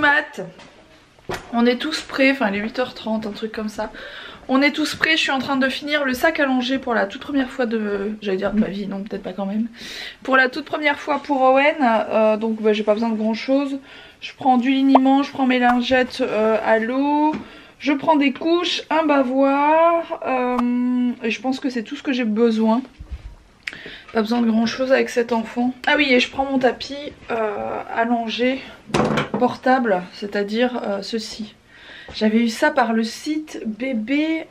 mat. On est tous prêts, enfin il est 8h30, un truc comme ça. On est tous prêts, je suis en train de finir le sac à langer pour la toute première fois de... J'allais dire de ma vie, non peut-être pas quand même. Pour la toute première fois pour Owen, donc bah, j'ai pas besoin de grand chose. Je prends du liniment, je prends mes lingettes à l'eau, je prends des couches, un bavoir, et je pense que c'est tout ce que j'ai besoin. Pas besoin de grand chose avec cet enfant. Ah oui, et je prends mon tapis à langer portable, c'est-à-dire ceci. J'avais eu ça par le site Bébé,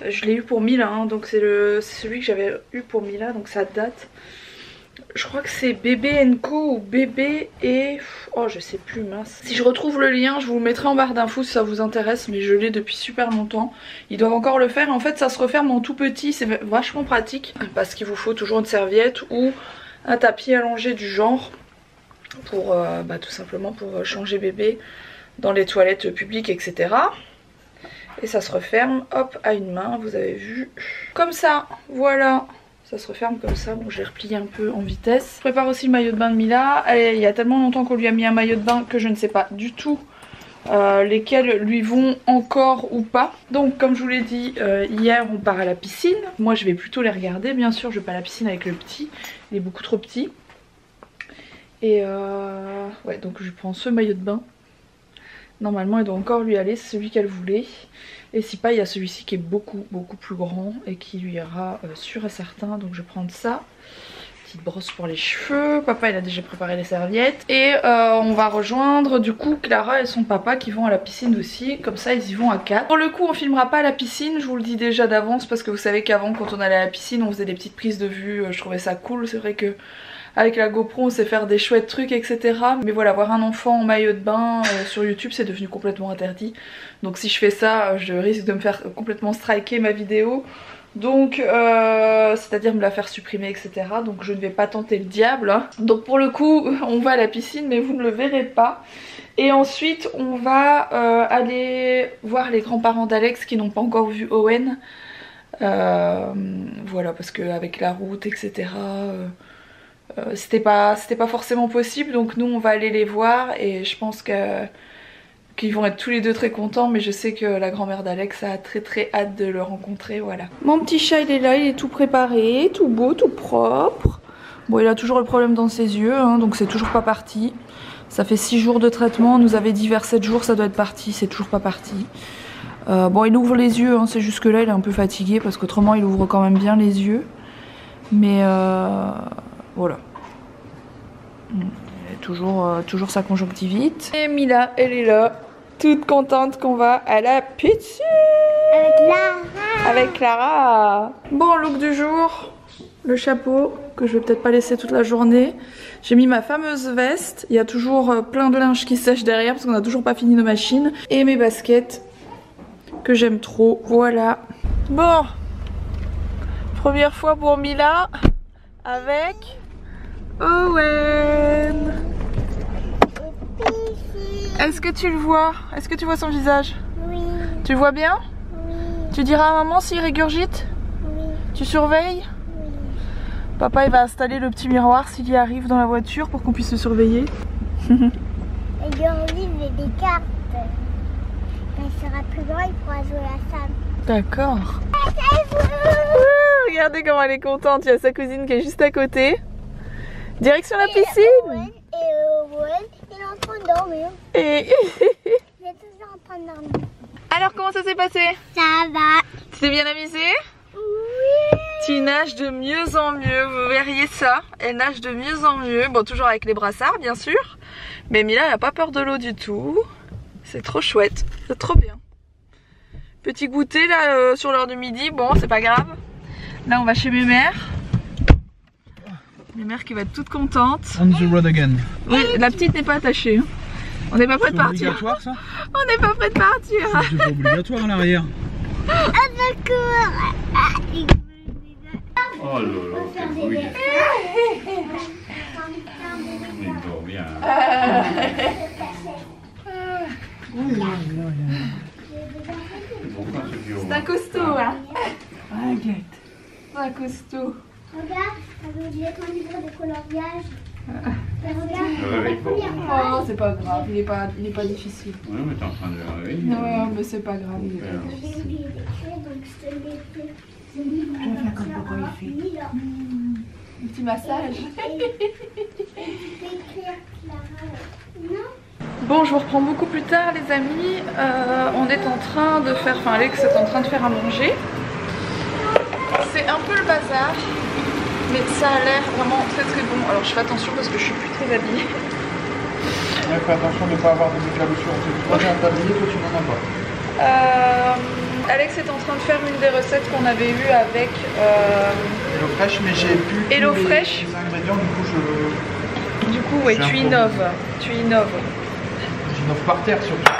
je l'ai eu pour Mila, hein, donc c'est celui que j'avais eu pour Mila, donc ça date. Je crois que c'est Bébé & Co ou Bébé et... Oh je sais plus, mince. Si je retrouve le lien je vous le mettrai en barre d'infos si ça vous intéresse, mais je l'ai depuis super longtemps. Ils doivent encore le faire, en fait ça se referme en tout petit, c'est vachement pratique. Parce qu'il vous faut toujours une serviette ou un tapis allongé du genre. Pour tout simplement pour changer bébé dans les toilettes publiques, etc. Et ça se referme, hop, à une main, vous avez vu. Comme ça, voilà. Ça se referme comme ça, bon j'ai replié un peu en vitesse. Je prépare aussi le maillot de bain de Mila. Il y a tellement longtemps qu'on lui a mis un maillot de bain que je ne sais pas du tout lesquels lui vont encore ou pas. Donc comme je vous l'ai dit, hier on part à la piscine. Moi je vais plutôt les regarder, bien sûr je vais pas à la piscine avec le petit, il est beaucoup trop petit. Et ouais, donc je prends ce maillot de bain. Normalement il doit encore lui aller, c'est celui qu'elle voulait. Et si pas, il y a celui-ci qui est beaucoup plus grand et qui lui ira sûr et certain. Donc je vais prendre ça. Petite brosse pour les cheveux. Papa il a déjà préparé les serviettes. Et on va rejoindre du coup Clara et son papa qui vont à la piscine aussi. Comme ça ils y vont à 4. Pour le coup on filmera pas à la piscine, je vous le dis déjà d'avance. Parce que vous savez qu'avant quand on allait à la piscine on faisait des petites prises de vue. Je trouvais ça cool, c'est vrai que... Avec la GoPro on sait faire des chouettes trucs etc. Mais voilà, voir un enfant en maillot de bain sur YouTube c'est devenu complètement interdit. Donc si je fais ça je risque de me faire complètement striker ma vidéo. Donc c'est-à-dire me la faire supprimer etc. Donc je ne vais pas tenter le diable hein. Donc pour le coup on va à la piscine mais vous ne le verrez pas. Et ensuite on va aller voir les grands-parents d'Alex qui n'ont pas encore vu Owen. Voilà, parce qu'avec la route etc. C'était pas forcément possible, donc nous on va aller les voir et je pense qu'ils vont être tous les deux très contents, mais je sais que la grand-mère d'Alex a très hâte de le rencontrer, voilà. Mon petit chat il est là, il est tout préparé, tout beau, tout propre. Bon il a toujours le problème dans ses yeux, hein, donc c'est toujours pas parti. Ça fait 6 jours de traitement, on nous avait dit vers 7 jours ça doit être parti, c'est toujours pas parti. Bon il ouvre les yeux, hein, c'est juste que là il est un peu fatigué parce qu'autrement il ouvre quand même bien les yeux. Mais voilà. Il a toujours sa conjonctivite. Et Mila, elle est là, toute contente qu'on va à la piscine. Avec Clara. Avec Clara. Bon, look du jour. Le chapeau, que je vais peut-être pas laisser toute la journée. J'ai mis ma fameuse veste. Il y a toujours plein de linge qui sèche derrière parce qu'on n'a toujours pas fini nos machines. Et mes baskets, que j'aime trop. Voilà. Bon. Première fois pour Mila. Avec... Owen. Est-ce que tu le vois? Est-ce que tu vois son visage? Oui. Tu le vois bien? Oui. Tu diras à maman s'il régurgite? Oui. Tu surveilles? Oui. Papa il va installer le petit miroir s'il y arrive dans la voiture pour qu'on puisse le surveiller. Et Gurley, j'ai des cartes. Quand il sera plus grand, il pourra jouer à ça. D'accord. Regardez comment elle est contente, il y a sa cousine qui est juste à côté. Direction la piscine. Owen, il est en train de dormir. Et... Il est toujours en train de dormir. Alors comment ça s'est passé? Ça va. Tu t'es bien amusée? Oui. Tu nages de mieux en mieux, vous verriez ça. Elle nage de mieux en mieux, bon toujours avec les brassards bien sûr. Mais Mila elle a pas peur de l'eau du tout. C'est trop chouette, c'est trop bien. Petit goûter là sur l'heure de midi, bon c'est pas grave. Là on va chez mes mères. Mes mères qui va être toute contente. On the road again. Oui, la petite n'est pas attachée. On n'est pas prêt de partir. C'est obligatoire ça? On n'est pas prêt de partir. C'est pas obligatoire à l'arrière. Ah d'accord. Oh là là, quelle bouille. Il dort bien. C'est un costaud, hein. Regarde. C'est un costaud. Regarde, ça veut dire ton livre de coloriage. Le réveil pas. Oh, c'est pas grave, il est pas difficile. Oui, mais t'es en train de le réveiller. Non, mais c'est pas grave, il est pas difficile. Je vais faire comme papa il fait. Un petit massage. Bon, je vous reprends beaucoup plus tard les amis. On est en train de faire, enfin Alex est en train de faire à manger. C'est un peu le bazar, mais ça a l'air vraiment très très bon. Alors je fais attention parce que je suis plus très habillée. Ouais, fais attention de ne pas avoir des éclaboussures. Toi j'ai un tablier, toi tu n'en as pas. Alex est en train de faire une des recettes qu'on avait eues avec HelloFresh, mais j'ai plus HelloFresh. les ingrédients, Du coup, ouais, tu innoves. J'innove par terre surtout.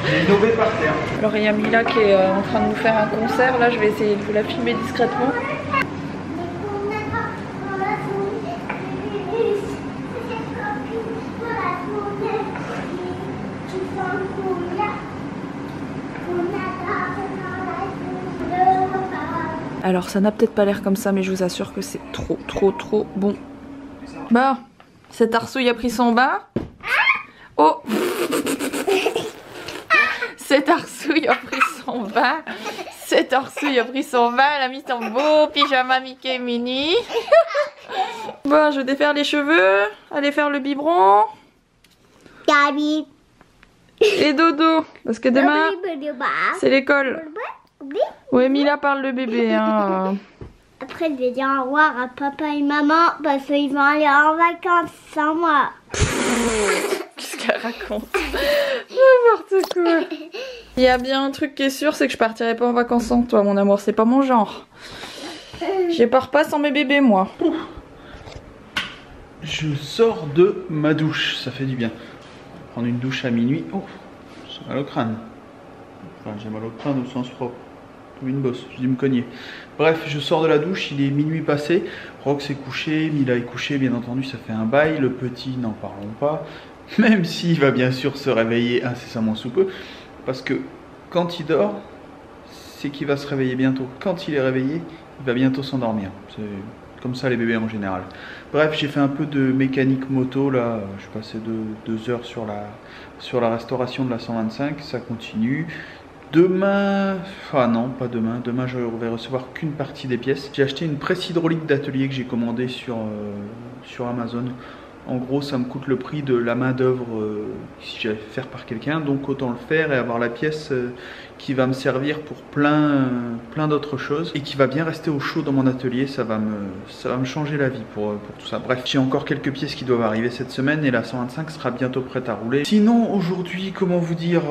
J'ai innové par terre. Alors il y a Mila qui est en train de nous faire un concert. Là, je vais essayer de vous la filmer discrètement. Alors ça n'a peut-être pas l'air comme ça, mais je vous assure que c'est trop bon. Bah, cet arsouille a pris son bain. Oh, cet arsouille a pris son bain. Cet arsouille a pris son bain. Elle a mis son beau pyjama Mickey Mini. Bon, je vais défaire les cheveux, aller faire le biberon. Gabi. Et dodo, parce que demain c'est l'école. Ouais, Mila parle le bébé. Hein. Après, je vais dire au revoir à papa et maman parce qu'ils vont aller en vacances sans moi. Qu'est-ce qu'elle raconte? N'importe quoi. Il y a bien un truc qui est sûr, c'est que je partirai pas en vacances sans toi, mon amour. C'est pas mon genre. Je pars pas sans mes bébés, moi. Je sors de ma douche, ça fait du bien. Prendre une douche à minuit. Oh, j'ai mal au crâne. Enfin, j'ai mal au crâne au sens propre. Comme une bosse, je dis me cogner. Bref, je sors de la douche, il est minuit passé. Rox est couché, Mila est couché, bien entendu, ça fait un bail. Le petit, n'en parlons pas. Même s'il va bien sûr se réveiller incessamment sous peu. Parce que quand il dort, c'est qu'il va se réveiller bientôt. Quand il est réveillé, il va bientôt s'endormir. C'est comme ça les bébés en général. Bref, j'ai fait un peu de mécanique moto là. Je passais 2 heures sur la restauration de la 125. Ça continue. Demain, ah non, pas demain. Demain, je vais recevoir qu'une partie des pièces. J'ai acheté une presse hydraulique d'atelier que j'ai commandée sur Amazon. En gros, ça me coûte le prix de la main d'œuvre si j'allais faire par quelqu'un. Donc autant le faire et avoir la pièce qui va me servir pour plein d'autres choses et qui va bien rester au chaud dans mon atelier. Ça va me changer la vie pour tout ça. Bref, j'ai encore quelques pièces qui doivent arriver cette semaine et la 125 sera bientôt prête à rouler. Sinon, aujourd'hui, comment vous dire,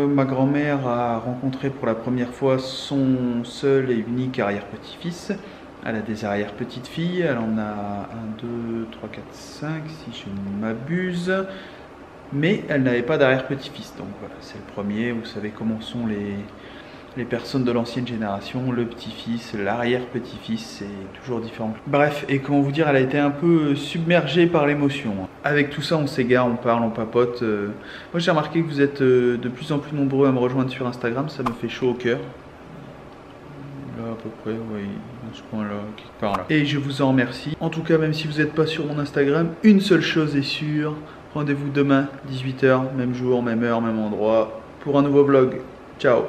ma grand-mère a rencontré pour la première fois son seul et unique arrière-petit-fils. Elle a des arrière-petites-filles, elle en a 1, 2, 3, 4, 5 si je ne m'abuse. Mais elle n'avait pas d'arrière-petit-fils, donc voilà, c'est le premier. Vous savez comment sont les personnes de l'ancienne génération, le petit-fils, l'arrière-petit-fils, c'est toujours différent. Bref, et comment vous dire, elle a été un peu submergée par l'émotion. Avec tout ça, on s'égare, on parle, on papote. Moi j'ai remarqué que vous êtes de plus en plus nombreux à me rejoindre sur Instagram, ça me fait chaud au cœur. Là à peu près, oui, dans ce coin là, quelque part là. Et je vous en remercie. En tout cas, même si vous n'êtes pas sur mon Instagram, une seule chose est sûre. Rendez-vous demain, 18 h, même jour, même heure, même endroit, pour un nouveau vlog. Ciao.